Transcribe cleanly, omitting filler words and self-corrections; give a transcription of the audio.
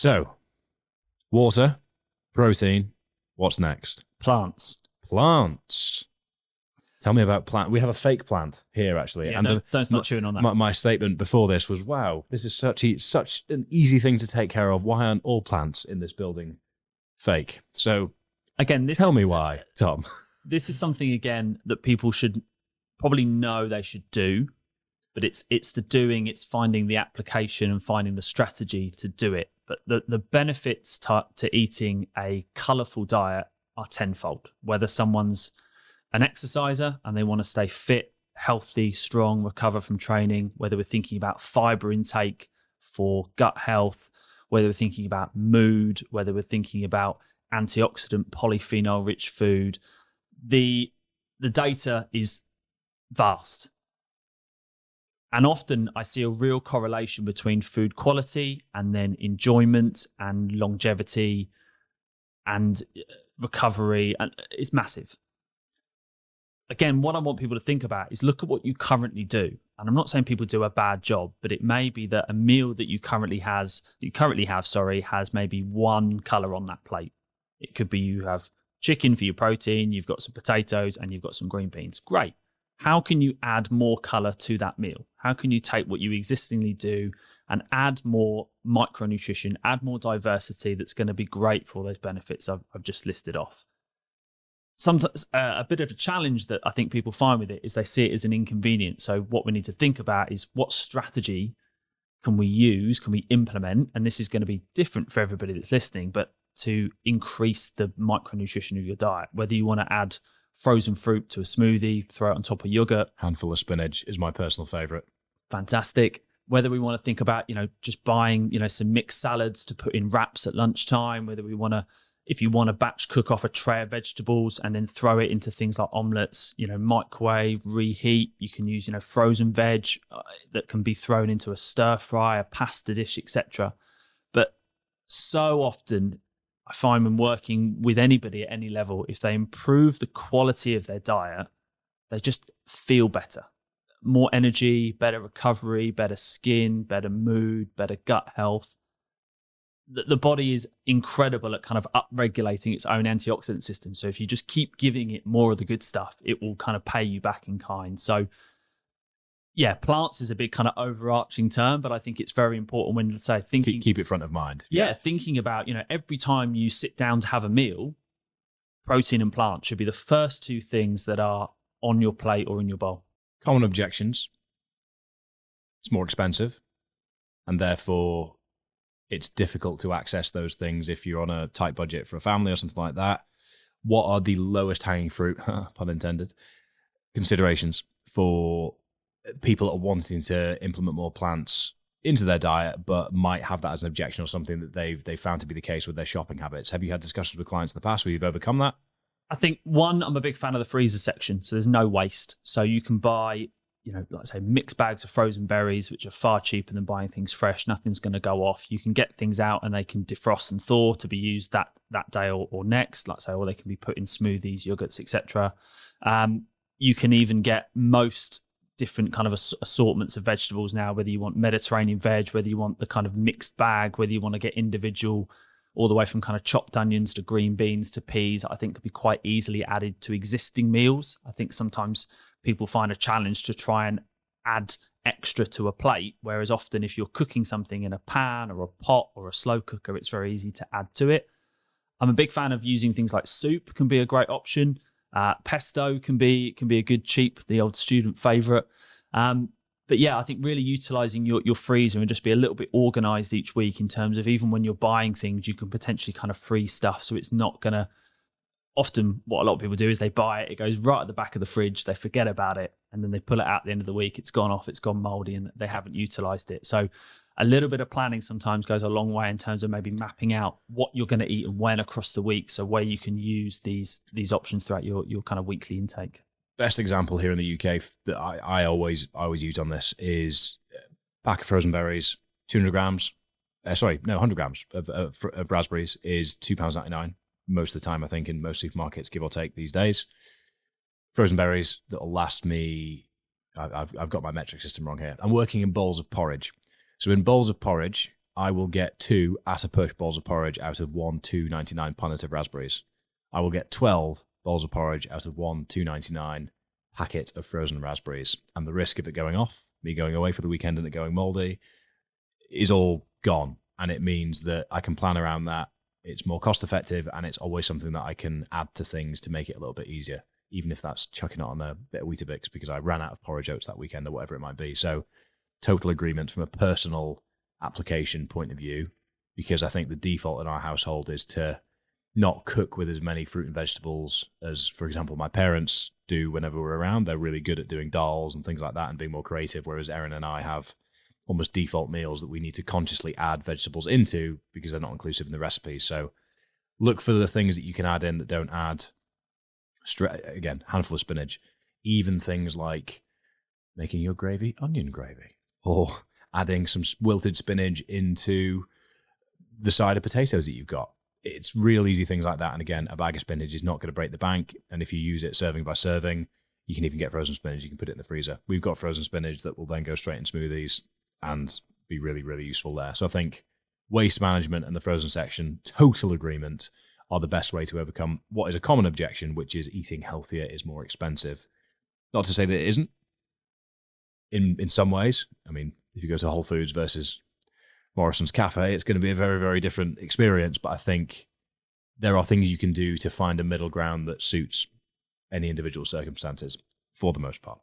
So, water, protein, what's next? Plants. Tell me about plant. We have a fake plant here, actually. Yeah, and don't start chewing on that. My statement before this was, wow, this is such an easy thing to take care of. Why aren't all plants in this building fake? So, again, tell me why, Tom. This is something, again, that people should probably know they should do, but it's the doing, it's finding the application and finding the strategy to do it. But the benefits to eating a colourful diet are tenfold. Whether someone's an exerciser and they want to stay fit, healthy, strong, recover from training, whether we're thinking about fibre intake for gut health, whether we're thinking about mood, whether we're thinking about antioxidant, polyphenol-rich food, the data is vast. And often I see a real correlation between food quality and then enjoyment and longevity and recovery. And it's massive. Again, what I want people to think about is look at what you currently do. And I'm not saying people do a bad job, but it may be that a meal that you currently have, has maybe one color on that plate. It could be you have chicken for your protein, you've got some potatoes, and you've got some green beans. Great. How can you add more color to that meal? How can you take what you existingly do and add more micronutrition, add more diversity that's going to be great for all those benefits I've just listed off? Sometimes a bit of a challenge that I think people find with it is they see it as an inconvenience. So what we need to think about is what strategy can we use, can we implement? And this is going to be different for everybody that's listening, but to increase the micronutrition of your diet, whether you want to add frozen fruit to a smoothie, throw it on top of yogurt. Handful of spinach is my personal favorite. Fantastic. Whether we want to think about, just buying, some mixed salads to put in wraps at lunchtime, whether we want to, if you want to batch cook off a tray of vegetables and then throw it into things like omelets, microwave, reheat. You can use, frozen veg that can be thrown into a stir fry, a pasta dish, etc. But so often I find when working with anybody at any level, if they improve the quality of their diet, they just feel better. More energy, better recovery, better skin, better mood, better gut health. The body is incredible at kind of upregulating its own antioxidant system. So if you just keep giving it more of the good stuff, it will kind of pay you back in kind. So yeah, plants is a big kind of overarching term, but I think it's very important when, let's say, thinking... Keep it front of mind. Yeah, thinking about, every time you sit down to have a meal, protein and plant should be the first two things that are on your plate or in your bowl. Common objections. It's more expensive, and therefore it's difficult to access those things if you're on a tight budget for a family or something like that. What are the lowest hanging fruit, pun intended, considerations for people that are wanting to implement more plants into their diet, but might have that as an objection or something that they've found to be the case with their shopping habits? Have you had discussions with clients in the past where you've overcome that? I think, one, I'm a big fan of the freezer section. So there's no waste. So you can buy, like I say, mixed bags of frozen berries, which are far cheaper than buying things fresh. Nothing's going to go off. You can get things out and they can defrost and thaw to be used that day or next, like I say, or they can be put in smoothies, yogurts, etc. You can even get most different kind of assortments of vegetables now, whether you want Mediterranean veg, whether you want the kind of mixed bag, whether you want to get individual, all the way from kind of chopped onions to green beans to peas, I think could be quite easily added to existing meals. I think sometimes people find a challenge to try and add extra to a plate, whereas often if you're cooking something in a pan or a pot or a slow cooker, it's very easy to add to it. I'm a big fan of using things like soup, can be a great option. Pesto can be a good cheap, the old student favorite. But yeah, I think really utilizing your freezer and just be a little bit organized each week in terms of, even when you're buying things, you can potentially kind of freeze stuff. So it's not going to, often what a lot of people do is they buy it, it goes right at the back of the fridge, they forget about it, and then they pull it out at the end of the week, it's gone off, it's gone moldy, and they haven't utilized it. So a little bit of planning sometimes goes a long way in terms of maybe mapping out what you're going to eat and when across the week, so where you can use these options throughout your kind of weekly intake. Best example here in the UK that I always use on this is a pack of frozen berries, 200 grams, 100 grams of raspberries is £2.99 most of the time, I think, in most supermarkets, give or take, these days. Frozen berries that'll last me, I've got my metric system wrong here. I'm working in bowls of porridge. So in bowls of porridge, I will get 2 at a push bowls of porridge out of 1 $2.99 punnet of raspberries. I will get 12 bowls of porridge out of 1 $2.99 packet of frozen raspberries. And the risk of it going off, me going away for the weekend and it going moldy, is all gone. And it means that I can plan around that. It's more cost effective, and it's always something that I can add to things to make it a little bit easier, even if that's chucking it on a bit of Weetabix because I ran out of porridge oats that weekend or whatever it might be. So total agreement from a personal application point of view, because I think the default in our household is to not cook with as many fruit and vegetables as, for example, my parents do whenever we're around. They're really good at doing dals and things like that and being more creative, whereas Erin and I have almost default meals that we need to consciously add vegetables into because they're not inclusive in the recipe. So look for the things that you can add in that don't add, again, handful of spinach, even things like making your gravy onion gravy, or adding some wilted spinach into the side of potatoes that you've got. It's real easy things like that. And again, a bag of spinach is not going to break the bank. And if you use it serving by serving, you can even get frozen spinach. You can put it in the freezer. We've got frozen spinach that will then go straight in smoothies and be really, really useful there. So I think waste management and the frozen section, total agreement, are the best way to overcome what is a common objection, which is eating healthier is more expensive. Not to say that it isn't in some ways. I mean, if you go to Whole Foods versus Morrison's Cafe, it's going to be a very, very different experience. But I think there are things you can do to find a middle ground that suits any individual circumstances for the most part.